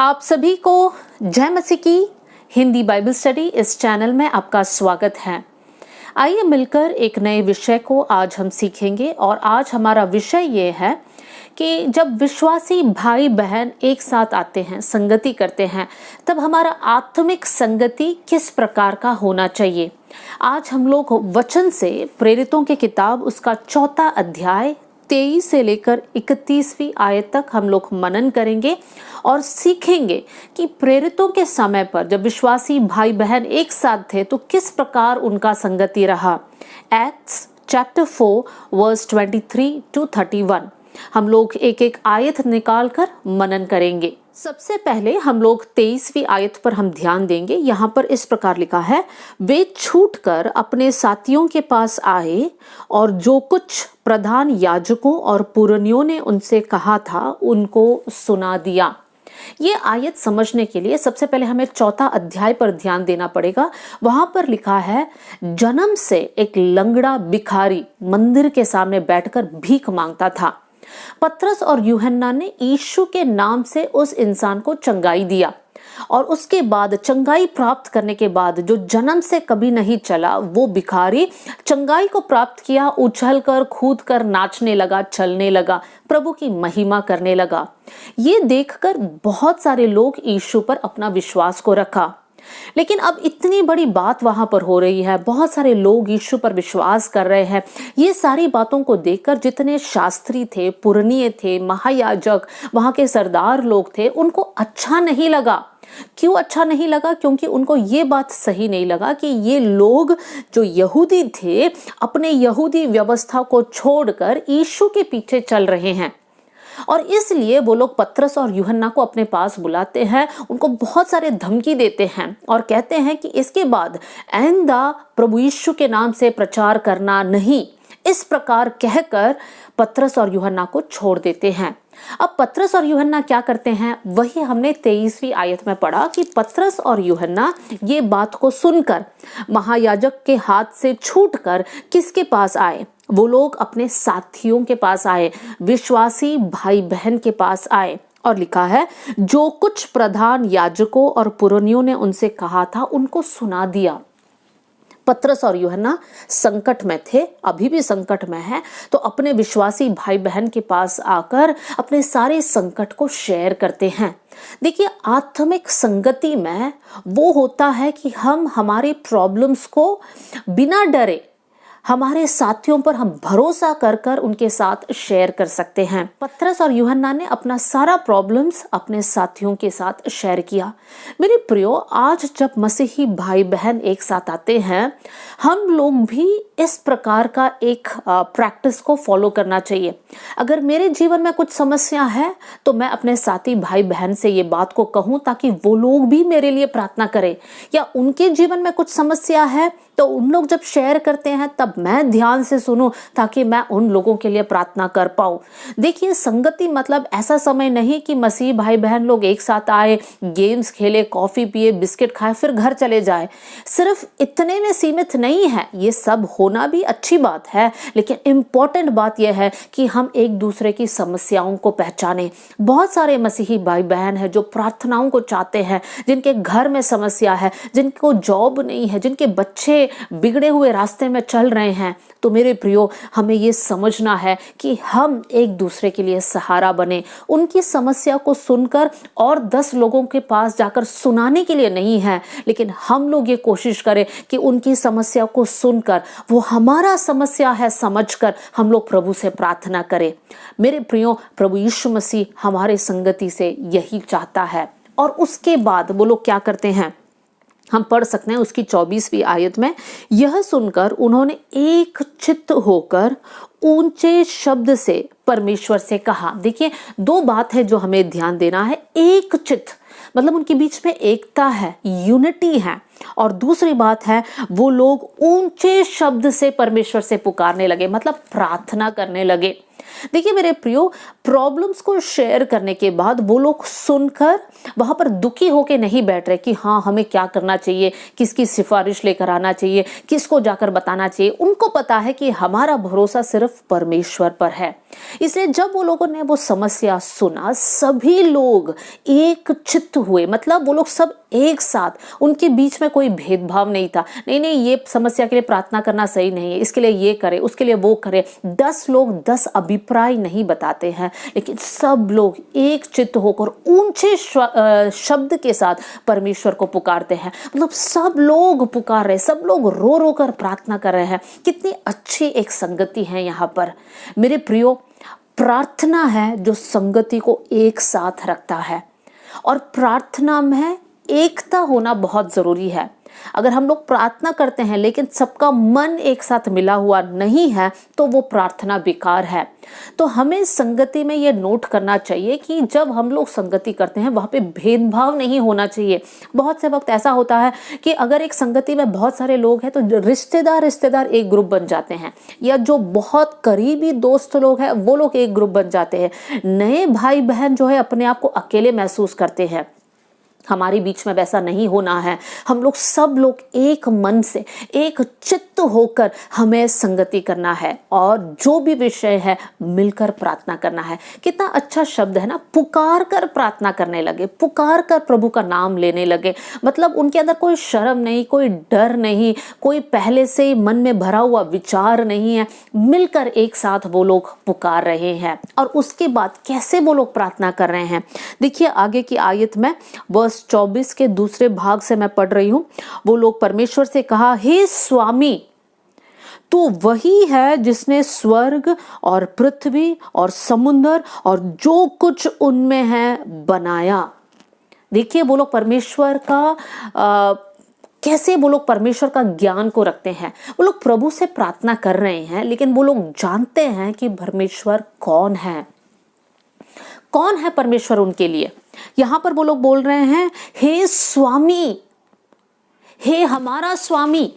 आप सभी को जय मसीह की हिंदी बाइबल स्टडी इस चैनल में आपका स्वागत है। आइए मिलकर एक नए विषय को आज हम सीखेंगे और आज हमारा विषय ये है कि जब विश्वासी भाई बहन एक साथ आते हैं, संगति करते हैं, तब हमारा आत्मिक संगति किस प्रकार का होना चाहिए। आज हम लोग वचन से प्रेरितों की किताब उसका 4 अध्याय 23 से लेकर 31वीं आयत तक हम लोग मनन करेंगे और सीखेंगे कि प्रेरितों के समय पर जब विश्वासी भाई बहन एक साथ थे तो किस प्रकार उनका संगति रहा। एक्ट्स चैप्टर 4 वर्स 23 to 31 हम लोग एक एक आयत निकाल कर मनन करेंगे। सबसे पहले हम लोग 23वीं आयत पर हम ध्यान देंगे। यहाँ पर इस प्रकार लिखा है, वे छूटकर अपने साथियों के पास आए और जो कुछ प्रधान याजकों और पुरनियों ने उनसे कहा था उनको सुना दिया। ये आयत समझने के लिए सबसे पहले हमें 4 अध्याय पर ध्यान देना पड़ेगा। वहां पर लिखा है, जन्म से एक लंगड़ा भिखारी मंदिर के सामने बैठकर भीख मांगता था। पतरस और यूहन्ना ने यीशु के नाम से उस इंसान को चंगाई दिया और उसके बाद चंगाई प्राप्त करने के बाद जो जन्म से कभी नहीं चला वो भिखारी चंगाई को प्राप्त किया, उछलकर कूदकर नाचने लगा, चलने लगा, प्रभु की महिमा करने लगा। ये देखकर बहुत सारे लोग यीशु पर अपना विश्वास को रखा। लेकिन अब इतनी बड़ी बात वहां पर हो रही है, बहुत सारे लोग यीशु पर विश्वास कर रहे हैं। ये सारी बातों को देखकर जितने शास्त्री थे, पुरनिये थे, महायाजक, वहां के सरदार लोग थे, उनको अच्छा नहीं लगा। क्यों अच्छा नहीं लगा? क्योंकि उनको ये बात सही नहीं लगा कि ये लोग जो यहूदी थे अपने यहूदी व्यवस्था को छोड़कर यीशु के पीछे चल रहे हैं। और इसलिए वो लोग पतरस और यूहन्ना को अपने पास बुलाते हैं, उनको बहुत सारे धमकी देते हैं और कहते हैं कि इसके बाद आइंदा प्रभु यीशु के नाम से प्रचार करना नहीं। इस प्रकार कहकर पतरस और यूहन्ना को छोड़ देते हैं। अब पतरस और यूहन्ना क्या करते हैं, वही हमने 23वीं आयत में पढ़ा कि पतरस और यूहन्ना ये बात को सुनकर महायाजक के हाथ से छूटकर किसके पास आए? वो लोग अपने साथियों के पास आए, विश्वासी भाई बहन के पास आए और लिखा है, जो कुछ प्रधान याजकों और पुरनियों ने उनसे कहा था उनको सुना दिया। पतरस और यूहन्ना संकट में थे, अभी भी संकट में है, तो अपने विश्वासी भाई बहन के पास आकर अपने सारे संकट को शेयर करते हैं। देखिए, आत्मिक संगति में वो होता है कि हम हमारे प्रॉब्लम्स को बिना डरे हमारे साथियों पर हम भरोसा कर कर उनके साथ शेयर कर सकते हैं। पतरस और यूहन्ना ने अपना सारा प्रॉब्लम्स अपने साथियों के साथ शेयर किया। मेरे प्रियो, आज जब मसीही भाई बहन एक साथ आते हैं, हम लोग भी इस प्रकार का एक प्रैक्टिस को फॉलो करना चाहिए। अगर मेरे जीवन में कुछ समस्या है तो मैं अपने साथी भाई बहन से ये बात को कहूं ताकि वो लोग भी मेरे लिए प्रार्थना करें, या उनके जीवन में कुछ समस्या है तो उन लोग जब शेयर करते हैं तब मैं ध्यान से सुनूं ताकि मैं उन लोगों के लिए प्रार्थना कर पाऊं। देखिए, संगति मतलब ऐसा समय नहीं कि मसीह भाई बहन लोग एक साथ आए, गेम्स खेले, कॉफी पिए, बिस्किट खाए, फिर घर चले जाए। सिर्फ इतने में सीमित नहीं है। ये सब होना भी अच्छी बात है, लेकिन इम्पोर्टेंट बात यह है कि हम एक दूसरे की समस्याओं को पहचाने। बहुत सारे मसीही भाई बहन हैं जो प्रार्थनाओं को चाहते हैं, जिनके घर में समस्या है, जिनको जॉब नहीं है, जिनके बच्चे बिगड़े हुए रास्ते में चल रहे हैं। तो मेरे प्रियो, हमें ये समझना है कि हम एक दूसरे के लिए सहारा बने। उनकी समस्या को सुनकर और 10 लोगों के पास जाकर सुनाने के लिए नहीं है, लेकिन हम लोग ये कोशिश करें कि उनकी समस्या को सुनकर, वो हमारा समस्या है समझकर हम लोग प्रभु से प्रार्थना करें। मेरे प्रियो, प्रभु यीशु मसीह हमारे संगति से यही चाहता है। और उसके बाद वो लोग क्या करते हैं, हम पढ़ सकते हैं उसकी 24वीं आयत में, यह सुनकर उन्होंने एक चित्त होकर ऊंचे शब्द से परमेश्वर से कहा। देखिए, 2 बात है जो हमें ध्यान देना है। एक चित्त मतलब उनके बीच में एकता है, यूनिटी है, और दूसरी बात है वो लोग ऊंचे शब्द से परमेश्वर से पुकारने लगे, मतलब प्रार्थना करने लगे। देखिए मेरे प्रियो, प्रॉब्लम्स को शेयर करने के बाद वो लोग सुनकर वहां पर दुखी होके नहीं बैठ रहे कि हाँ हमें क्या करना चाहिए, किसकी सिफारिश लेकर आना चाहिए, किसको जाकर बताना चाहिए। उनको पता है कि हमारा भरोसा सिर्फ परमेश्वर पर है। इसलिए जब वो लोगों ने वो समस्या सुना, सभी लोग एक चित्त हुए, मतलब वो लोग सब एक साथ, उनके बीच में कोई भेदभाव नहीं था। नहीं नहीं, ये समस्या के लिए प्रार्थना करना सही नहीं है, इसके लिए ये करे, उसके लिए वो करे। 10 लोग 10 अभिप्राय नहीं बताते हैं, लेकिन सब लोग एक चित्त होकर ऊंचे शब्द के साथ परमेश्वर को पुकारते हैं। मतलब सब लोग पुकार रहे, सब लोग रो रो कर प्रार्थना कर रहे हैं। कितनी अच्छी एक संगति है यहाँ पर मेरे प्रियो। प्रार्थना है जो संगति को एक साथ रखता है, और प्रार्थना में एकता होना बहुत जरूरी है। अगर हम लोग प्रार्थना करते हैं लेकिन सबका मन एक साथ मिला हुआ नहीं है तो वो प्रार्थना बेकार है। तो हमें संगति में ये नोट करना चाहिए कि जब हम लोग संगति करते हैं वहाँ पे भेदभाव नहीं होना चाहिए। बहुत से वक्त ऐसा होता है कि अगर एक संगति में बहुत सारे लोग हैं तो रिश्तेदार एक ग्रुप बन जाते हैं, या जो बहुत करीबी दोस्त लोग हैं वो लोग एक ग्रुप बन जाते हैं। नए भाई बहन जो है अपने आप को अकेले महसूस करते हैं। हमारे बीच में वैसा नहीं होना है। हम लोग सब लोग एक मन से, एक चित्त होकर हमें संगति करना है, और जो भी विषय है मिलकर प्रार्थना करना है। कितना अच्छा शब्द है ना, पुकार कर प्रार्थना करने लगे, पुकार कर प्रभु का नाम लेने लगे। मतलब उनके अंदर कोई शर्म नहीं, कोई डर नहीं, कोई पहले से ही मन में भरा हुआ विचार नहीं है। मिलकर एक साथ वो लोग पुकार रहे हैं। और उसके बाद कैसे वो लोग प्रार्थना कर रहे हैं, देखिए आगे की आयत में वर्स 24 के दूसरे भाग से मैं पढ़ रही हूं। वो लोग परमेश्वर से कहा, हे स्वामी, तू वही है जिसने स्वर्ग और पृथ्वी और समुद्र और जो कुछ उनमें है बनाया। देखिए वो लोग परमेश्वर का कैसे वो लोग परमेश्वर का ज्ञान को रखते हैं। वो लोग प्रभु से प्रार्थना कर रहे हैं, लेकिन वो लोग जानते हैं कि परमेश्वर कौन है, कौन है परमेश्वर उनके लिए। यहां पर वो लोग बोल रहे हैं, हे स्वामी, हे हमारा स्वामी।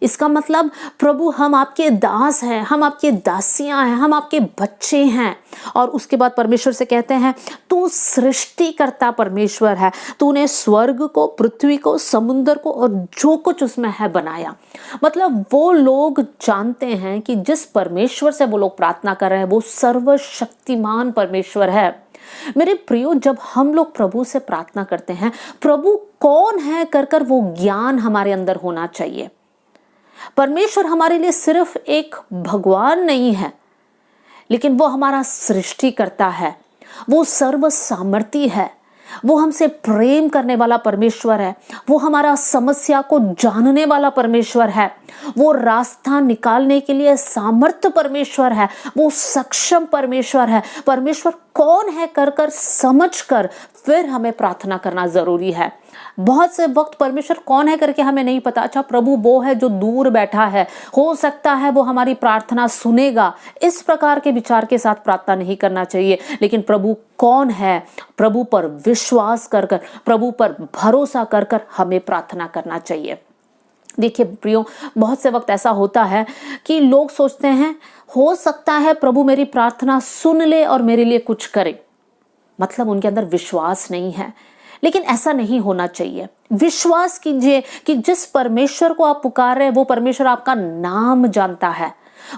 इसका मतलब प्रभु हम आपके दास हैं, हम आपके दासियां हैं, हम आपके बच्चे हैं। और उसके बाद परमेश्वर से कहते हैं, तू सृष्टिकर्ता परमेश्वर है, तूने स्वर्ग को, पृथ्वी को, समुद्र को और जो कुछ उसमें है बनाया। मतलब वो लोग जानते हैं कि जिस परमेश्वर से वो लोग प्रार्थना कर रहे हैं वो सर्वशक्तिमान परमेश्वर है। मेरे प्रियो, जब हम लोग प्रभु से प्रार्थना करते हैं, प्रभु कौन है कर वो ज्ञान हमारे अंदर होना चाहिए। परमेश्वर हमारे लिए सिर्फ एक भगवान नहीं है, लेकिन वो हमारा सृष्टिकर्ता है, वो सर्व सामर्थी है, वो हमसे प्रेम करने वाला परमेश्वर है, वो हमारा समस्या को जानने वाला परमेश्वर है, वो रास्ता निकालने के लिए सामर्थ्य परमेश्वर है, वो सक्षम परमेश्वर है। परमेश्वर कौन है कर समझकर फिर हमें प्रार्थना करना जरूरी है। बहुत से वक्त परमेश्वर कौन है करके हमें नहीं पता। अच्छा, प्रभु वो है जो दूर बैठा है, हो सकता है वो हमारी प्रार्थना सुनेगा, इस प्रकार के विचार के साथ प्रार्थना नहीं करना चाहिए। लेकिन प्रभु कौन है, प्रभु पर विश्वास कर प्रभु पर भरोसा कर हमें प्रार्थना करना चाहिए। देखिए प्रियो, बहुत से वक्त ऐसा होता है कि लोग सोचते हैं हो सकता है प्रभु मेरी प्रार्थना सुन ले और मेरे लिए कुछ करे। मतलब उनके अंदर विश्वास नहीं है। लेकिन ऐसा नहीं होना चाहिए। विश्वास कीजिए कि जिस परमेश्वर को आप पुकार रहे हैं वो परमेश्वर आपका नाम जानता है।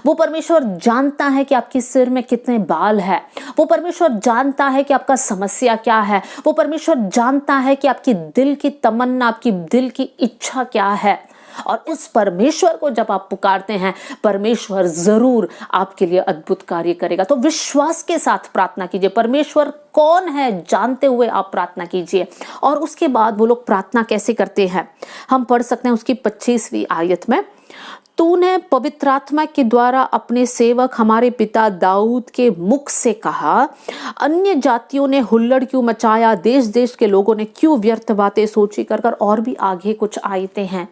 वो परमेश्वर जानता है कि आपके सिर में कितने बाल है। वो परमेश्वर जानता है कि आपका समस्या क्या है। वो परमेश्वर जानता है कि आपकी दिल की तमन्ना, आपकी दिल की इच्छा क्या है। और इस परमेश्वर को जब आप पुकारते हैं, परमेश्वर जरूर आपके लिए अद्भुत कार्य करेगा। तो विश्वास के साथ प्रार्थना कीजिए। परमेश्वर कौन है जानते हुए आप प्रार्थना कीजिए। और उसके बाद वो लोग प्रार्थना कैसे करते हैं, हम पढ़ सकते हैं उसकी 25वीं आयत में। तूने पवित्र आत्मा के द्वारा अपने सेवक हमारे पिता दाऊद के मुख से कहा, अन्य जातियों ने हुल्लड़ क्यों मचाया, देश देश के लोगों ने क्यों व्यर्थ बातें सोची कर। और भी आगे कुछ आयतें हैं।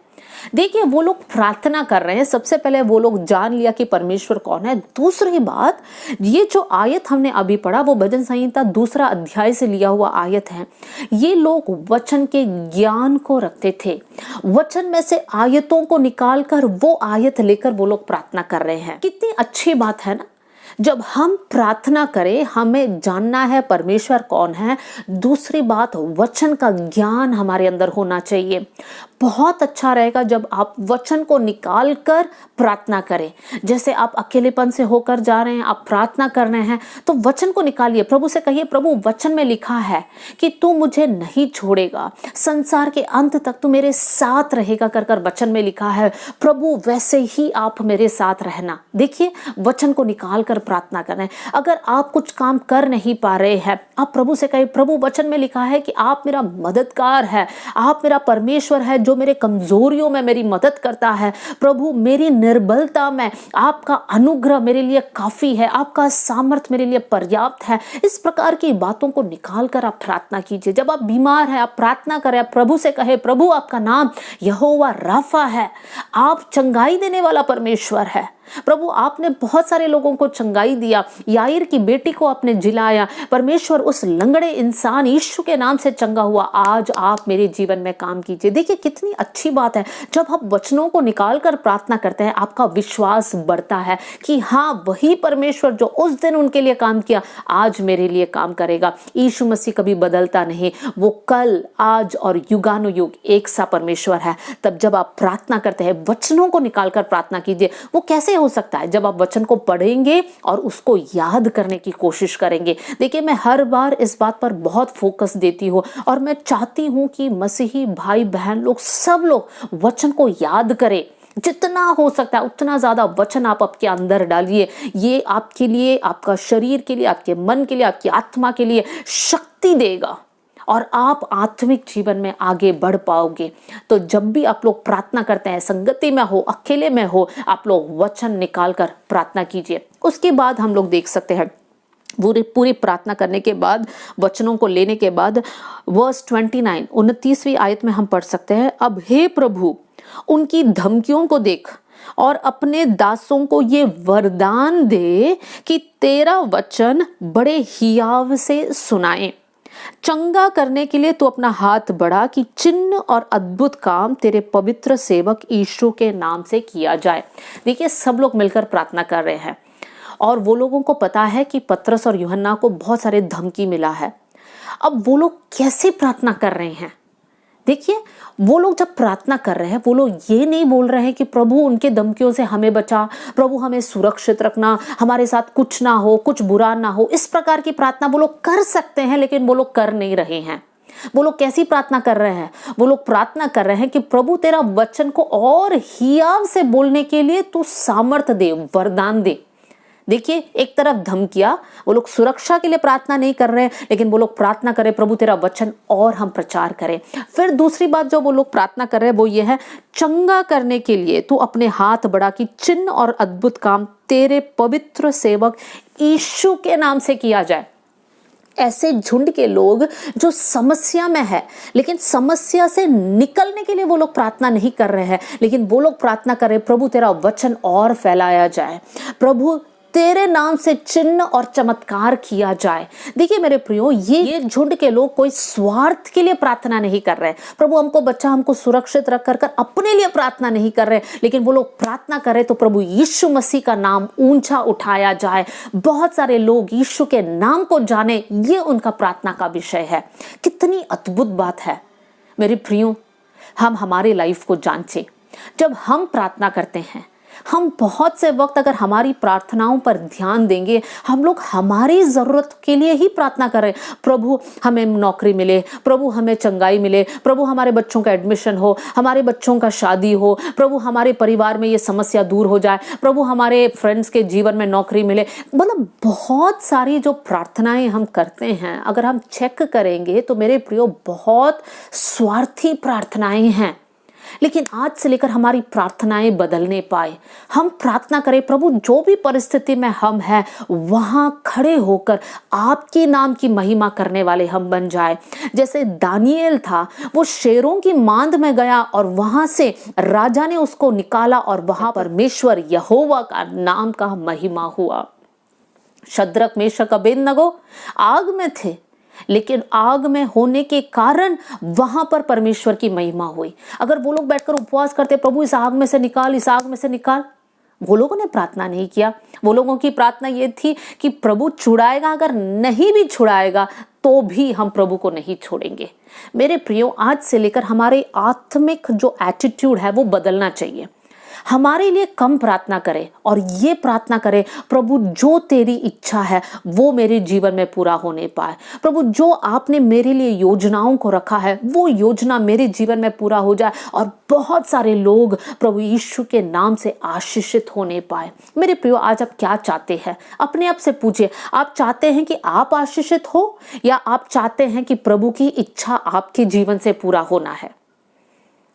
देखिए वो लोग प्रार्थना कर रहे हैं। सबसे पहले वो लोग जान लिया कि परमेश्वर कौन है। दूसरी बात, ये जो आयत हमने अभी पढ़ा वो भजन संहिता 2 अध्याय से लिया हुआ आयत है। ये लोग वचन के ज्ञान को रखते थे। वचन में से आयतों को निकालकर वो आयत लेकर वो लोग प्रार्थना कर रहे हैं। कितनी अच्छी बात है ना। जब हम प्रार्थना करें, हमें जानना है परमेश्वर कौन है। दूसरी बात, वचन का ज्ञान हमारे अंदर होना चाहिए। बहुत अच्छा रहेगा जब आप वचन को निकाल कर प्रार्थना करें। जैसे आप अकेलेपन से होकर जा रहे हैं, आप प्रार्थना कर रहे हैं, तो वचन को निकालिए, प्रभु से कहिए, प्रभु वचन में लिखा है कि तू मुझे नहीं छोड़ेगा, संसार के अंत तक तू मेरे साथ रहेगा, कर कर वचन में लिखा है। प्रभु वैसे ही आप मेरे साथ रहना। देखिए, वचन को निकाल कर प्रार्थना करें। अगर आप कुछ काम कर नहीं पा रहे हैं, आप प्रभु से कहिए, प्रभु वचन में लिखा है कि आप मेरा मददगार है, आप मेरा परमेश्वर है जो मेरे कमजोरियों में मेरी मदद करता है। प्रभु मेरी निर्बलता में आपका अनुग्रह मेरे लिए काफी है, आपका सामर्थ्य मेरे लिए पर्याप्त है। इस प्रकार की बातों को निकाल कर आप प्रार्थना कीजिए। जब आप बीमार हैं, आप प्रार्थना करें, आप प्रभु से कहे, प्रभु आपका नाम यहोवा राफा है, आप चंगाई देने वाला परमेश्वर है। प्रभु आपने बहुत सारे लोगों को चंगाई दिया, याईर की बेटी को आपने जिलाया, परमेश्वर उस लंगड़े इंसान यीशु के नाम से चंगा हुआ। आज आप मेरे जीवन में काम कीजिए। देखिए कितनी अच्छी बात है, जब आप वचनों को निकाल कर प्रार्थना करते हैं, आपका विश्वास बढ़ता है कि हाँ, वही परमेश्वर जो उस दिन उनके लिए काम किया आज मेरे लिए काम करेगा। यीशु मसीह कभी बदलता नहीं, वो कल, आज और युगानुयुग एक सा परमेश्वर है। तब जब आप प्रार्थना करते हैं, वचनों को निकाल कर प्रार्थना कीजिए। वो कैसे हो सकता है? जब आप वचन को पढ़ेंगे और उसको याद करने की कोशिश करेंगे। देखिए, मैं हर बार इस बात पर बहुत फोकस देती हूँ और मैं चाहती हूँ कि मसीही भाई बहन लोग, सब लोग वचन को याद करें। जितना हो सकता है उतना ज्यादा वचन आप आपके अंदर डालिए। ये आपके लिए, आपका शरीर के लिए, आपके मन के लिए, आपकी आत्मा के लिए शक्ति देगा और आप आत्मिक जीवन में आगे बढ़ पाओगे। तो जब भी आप लोग प्रार्थना करते हैं, संगति में हो, अकेले में हो, आप लोग वचन निकाल कर प्रार्थना कीजिए। उसके बाद हम लोग देख सकते हैं, पूरी प्रार्थना करने के बाद, वचनों को लेने के बाद, वर्स 29 29वीं आयत में हम पढ़ सकते हैं, अब हे प्रभु उनकी धमकियों को देख और अपने दासों को ये वरदान दे कि तेरा वचन बड़े हियाव से सुनाए। चंगा करने के लिए तू अपना हाथ बढ़ा कि चिन्ह और अद्भुत काम तेरे पवित्र सेवक यीशु के नाम से किया जाए। देखिए, सब लोग मिलकर प्रार्थना कर रहे हैं और वो लोगों को पता है कि पतरस और यूहन्ना को बहुत सारे धमकी मिला है। अब वो लोग कैसे प्रार्थना कर रहे हैं? देखिए, वो लोग जब प्रार्थना कर रहे हैं, वो लोग ये नहीं बोल रहे हैं कि प्रभु उनके धमकियों से हमें बचा, प्रभु हमें सुरक्षित रखना, हमारे साथ कुछ ना हो, कुछ बुरा ना हो। इस प्रकार की प्रार्थना वो लोग कर सकते हैं, लेकिन वो लोग कर नहीं रहे हैं। वो लोग कैसी प्रार्थना कर रहे हैं? वो लोग प्रार्थना कर रहे हैं कि प्रभु तेरा वचन को और हियाव से बोलने के लिए तू सामर्थ्य दे, वरदान दे। देखिए, एक तरफ धमकिया, वो लोग सुरक्षा के लिए प्रार्थना नहीं कर रहे हैं, लेकिन वो लोग प्रार्थना करें, प्रभु तेरा वचन और हम प्रचार करें। फिर दूसरी बात जो वो लोग प्रार्थना कर रहे हैं वो ये है, चंगा करने के लिए तू अपने हाथ बढ़ा कि चिन्ह और अद्भुत काम तेरे पवित्र सेवक यीशु के नाम से किया जाए। ऐसे झुंड के लोग जो समस्या में है, लेकिन समस्या से निकलने के लिए वो लोग प्रार्थना नहीं कर रहे हैं, लेकिन वो लोग प्रार्थना कर रहे हैं, प्रभु तेरा वचन और फैलाया जाए, प्रभु तेरे नाम से चिन्ह और चमत्कार किया जाए। देखिए मेरे प्रियो, ये झुंड के लोग कोई स्वार्थ के लिए प्रार्थना नहीं कर रहे, प्रभु हमको बच्चा, हमको सुरक्षित रख कर अपने लिए प्रार्थना नहीं कर रहे, लेकिन वो लोग प्रार्थना कर रहे तो प्रभु यीशु मसीह का नाम ऊंचा उठाया जाए, बहुत सारे लोग यीशु के नाम को जाने, ये उनका प्रार्थना का विषय है। कितनी अद्भुत बात है मेरे प्रियो। हम हमारे लाइफ को जांचें। जब हम प्रार्थना करते हैं, हम बहुत से वक्त अगर हमारी प्रार्थनाओं पर ध्यान देंगे, हम लोग हमारी जरूरत के लिए ही प्रार्थना करें, प्रभु हमें नौकरी मिले, प्रभु हमें चंगाई मिले, प्रभु हमारे बच्चों का एडमिशन हो, हमारे बच्चों का शादी हो, प्रभु हमारे परिवार में ये समस्या दूर हो जाए, प्रभु हमारे फ्रेंड्स के जीवन में नौकरी मिले। मतलब बहुत सारी जो प्रार्थनाएं हम करते हैं, अगर हम चेक करेंगे तो मेरे प्रियो बहुत स्वार्थी प्रार्थनाएं हैं। लेकिन आज से लेकर हमारी प्रार्थनाएं बदलने पाए। हम प्रार्थना करें, प्रभु जो भी परिस्थिति में हम हैं वहां खड़े होकर आपके नाम की महिमा करने वाले हम बन जाए। जैसे दानिएल था, वो शेरों की मांद में गया और वहां से राजा ने उसको निकाला और वहां परमेश्वर यहोवा का नाम का महिमा हुआ। शद्रक, मेशक, अबेदनगो आग में थे, लेकिन आग में होने के कारण वहां पर परमेश्वर की महिमा हुई। अगर वो लोग बैठकर उपवास करते, प्रभु इस आग में से निकाल, इस आग में से निकाल, वो लोगों ने प्रार्थना नहीं किया। वो लोगों की प्रार्थना ये थी कि प्रभु छुड़ाएगा, अगर नहीं भी छुड़ाएगा तो भी हम प्रभु को नहीं छोड़ेंगे। मेरे प्रियो, आज से लेकर हमारे आत्मिक जो एटीट्यूड है वो बदलना चाहिए। हमारे लिए कम प्रार्थना करें और ये प्रार्थना करें, प्रभु जो तेरी इच्छा है वो मेरे जीवन में पूरा होने पाए। प्रभु जो आपने मेरे लिए योजनाओं को रखा है वो योजना मेरे जीवन में पूरा हो जाए और बहुत सारे लोग प्रभु यीशु के नाम से आशीषित होने पाए। मेरे प्रियो, आज आप क्या चाहते हैं? अपने आप से पूछिए, आप चाहते हैं कि आप आशीषित हो या आप चाहते हैं कि प्रभु की इच्छा आपके जीवन से पूरा होना है?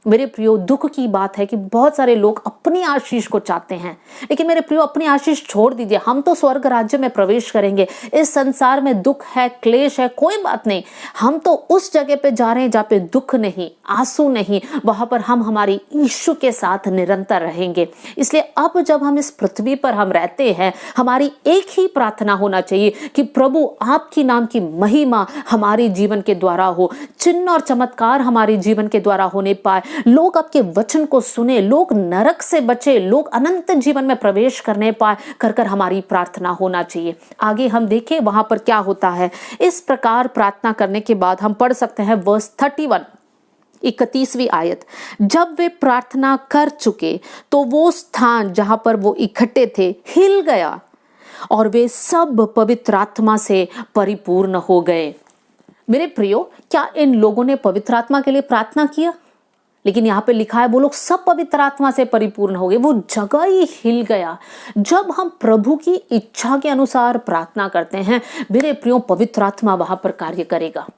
मेरे प्रियो, दुख की बात है कि बहुत सारे लोग अपनी आशीष को चाहते हैं, लेकिन मेरे प्रियो अपनी आशीष छोड़ दीजिए। हम तो स्वर्ग राज्य में प्रवेश करेंगे। इस संसार में दुख है, क्लेश है, कोई बात नहीं। हम तो उस जगह पे जा रहे हैं जहाँ पे दुख नहीं, आंसू नहीं, वहां पर हम हमारी यीशु के साथ निरंतर रहेंगे। इसलिए अब जब हम इस पृथ्वी पर हम रहते हैं, हमारी एक ही प्रार्थना होना चाहिए कि प्रभु आपकी नाम की महिमा हमारे जीवन के द्वारा हो, चिन्ह और चमत्कार हमारे जीवन के द्वारा होने पाए, लोग आपके वचन को सुने, लोग नरक से बचे, लोग अनंत जीवन में प्रवेश करने पाए, कर हमारी प्रार्थना होना चाहिए। आगे हम देखें वहां पर क्या होता है। इस प्रकार प्रार्थना करने के बाद हम पढ़ सकते हैं वर्स 31, 31वीं आयत। जब वे प्रार्थना कर चुके तो वो स्थान जहां पर वो इकट्ठे थे हिल गया और वे सब पवित्र आत्मा से परिपूर्ण हो गए। मेरे प्रियो, क्या इन लोगों ने पवित्र आत्मा के लिए प्रार्थना किया? लेकिन यहाँ पे लिखा है वो लोग सब पवित्र आत्मा से परिपूर्ण हो गए। वो जगह ही हिल गया। जब हम प्रभु की इच्छा के अनुसार प्रार्थना करते हैं, मेरे प्रियो, पवित्र आत्मा वहां पर कार्य करेगा।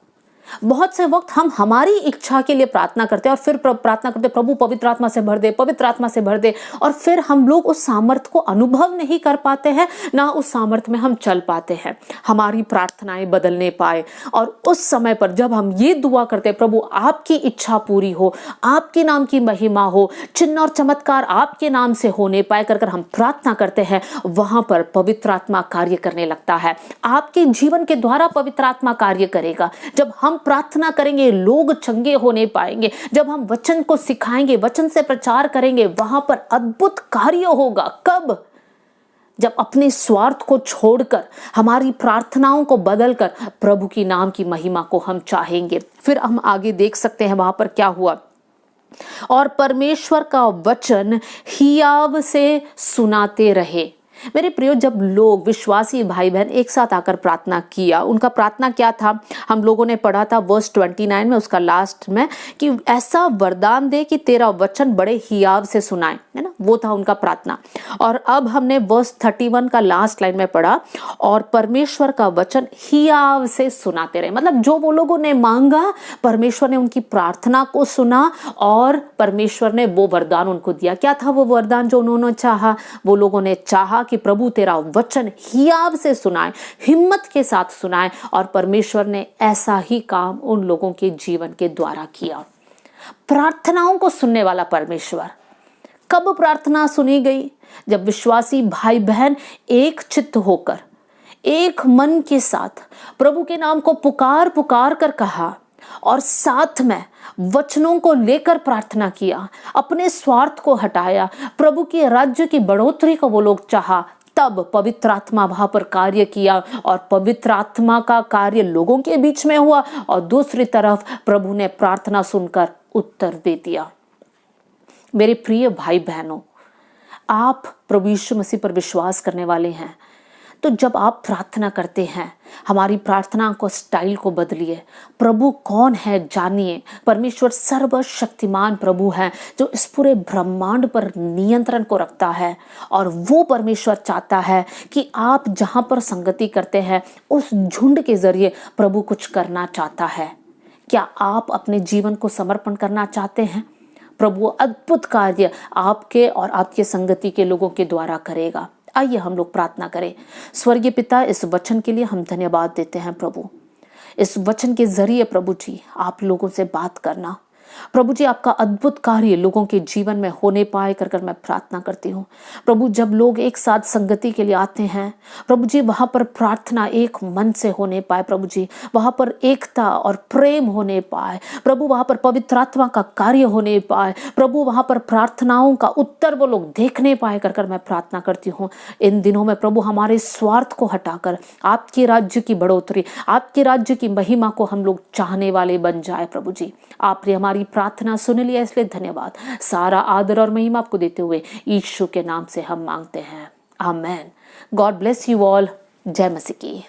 बहुत से वक्त हम हमारी इच्छा के लिए प्रार्थना करते हैं और फिर प्रार्थना करते प्रभु पवित्र आत्मा से भर दे, पवित्र आत्मा से भर दे, और फिर हम लोग उस सामर्थ्य को अनुभव नहीं कर पाते हैं, ना उस सामर्थ्य में हम चल पाते हैं, हमारी प्रार्थनाएं बदलने पाए। और उस समय पर जब हम ये दुआ करते हैं, प्रभु आपकी इच्छा पूरी हो, आपके नाम की महिमा हो, चिन्ह और चमत्कार आपके नाम से होने पाए, कर हम प्रार्थना करते हैं, वहां पर पवित्र आत्मा कार्य करने लगता है। आपके जीवन के द्वारा पवित्र आत्मा कार्य करेगा। जब हम प्रार्थना करेंगे, लोग चंगे होने पाएंगे। जब हम वचन को सिखाएंगे, वचन से प्रचार करेंगे, वहां पर अद्भुत कार्य होगा। कब? जब अपने स्वार्थ को छोड़कर, हमारी प्रार्थनाओं को बदलकर प्रभु की नाम की महिमा को हम चाहेंगे। फिर हम आगे देख सकते हैं वहां पर क्या हुआ। और परमेश्वर का वचन हियाव से सुनाते रहे। मेरे प्रियो, जब लोग विश्वासी भाई बहन एक साथ आकर प्रार्थना किया, उनका प्रार्थना क्या था? हम लोगों ने पढ़ा था वर्स 29 में, उसका लास्ट में, कि ऐसा वरदान दे कि तेरा वचन बड़े हियाव से सुनाए, है ना? वो था उनका प्रार्थना। और अब हमने वर्स 31 का लास्ट लाइन में पढ़ा, और परमेश्वर का वचन हियाव से सुनाते रहे। मतलब जो वो लोगों ने मांगा, परमेश्वर ने उनकी प्रार्थना को सुना और परमेश्वर ने वो वरदान उनको दिया। क्या था वो वरदान जो उन्होंने चाहा? वो लोगों ने चाहा कि प्रभु तेरा वचन हियाव से सुनाए, हिम्मत के साथ सुनाए, और परमेश्वर ने ऐसा ही काम उन लोगों के जीवन के द्वारा किया। प्रार्थनाओं को सुनने वाला परमेश्वर। कब प्रार्थना सुनी गई? जब विश्वासी भाई बहन एक चित्त होकर, एक मन के साथ प्रभु के नाम को पुकार पुकार कर कहा और साथ में वचनों को लेकर प्रार्थना किया, अपने स्वार्थ को हटाया, प्रभु के राज्य की बढ़ोतरी को वो लोग चाहा। तब पवित्र आत्मा वहां पर कार्य किया और पवित्र आत्मा का कार्य लोगों के बीच में हुआ, और दूसरी तरफ प्रभु ने प्रार्थना सुनकर उत्तर दे दिया। मेरे प्रिय भाई बहनों, आप प्रभु यीशु मसीह पर विश्वास करने वाले हैं, तो जब आप प्रार्थना करते हैं, हमारी प्रार्थना को स्टाइल को बदलिए। प्रभु कौन है जानिए। परमेश्वर सर्वशक्तिमान प्रभु है जो इस पूरे ब्रह्मांड पर नियंत्रण को रखता है, और वो परमेश्वर चाहता है कि आप जहां पर संगति करते हैं उस झुंड के जरिए प्रभु कुछ करना चाहता है। क्या आप अपने जीवन को समर्पण करना चाहते हैं? प्रभु अद्भुत कार्य आपके और आपके संगति के लोगों के द्वारा करेगा। आइए हम लोग प्रार्थना करें। स्वर्गीय पिता, इस वचन के लिए हम धन्यवाद देते हैं प्रभु। इस वचन के जरिए प्रभु जी आप लोगों से बात करना, प्रभु जी आपका अद्भुत कार्य लोगों के जीवन में होने पाए कर मैं प्रार्थना करती हूँ। प्रभु जब लोग एक साथ संगति के लिए आते हैं प्रभु जी, वहाँ पर प्रार्थना एक मन से होने पाए प्रभु जी, वहाँ पर एकता और प्रेम होने पाए प्रभु, वहाँ पर पवित्र आत्मा का कार्य होने पाए प्रभु, वहाँ पर प्रार्थनाओं का उत्तर वो लोग देखने पाए कर मैं प्रार्थना करती हूँ। इन दिनों में प्रभु हमारे स्वार्थ को हटाकर आपके राज्य की बढ़ोतरी, आपके राज्य की महिमा को हम लोग चाहने वाले बन जाए प्रभु जी। आपने हमारी प्रार्थना सुन लिया, इसलिए धन्यवाद। सारा आदर और महिमा आपको देते हुए यीशु के नाम से हम मांगते हैं, amen. God bless you all. जय मसीह की।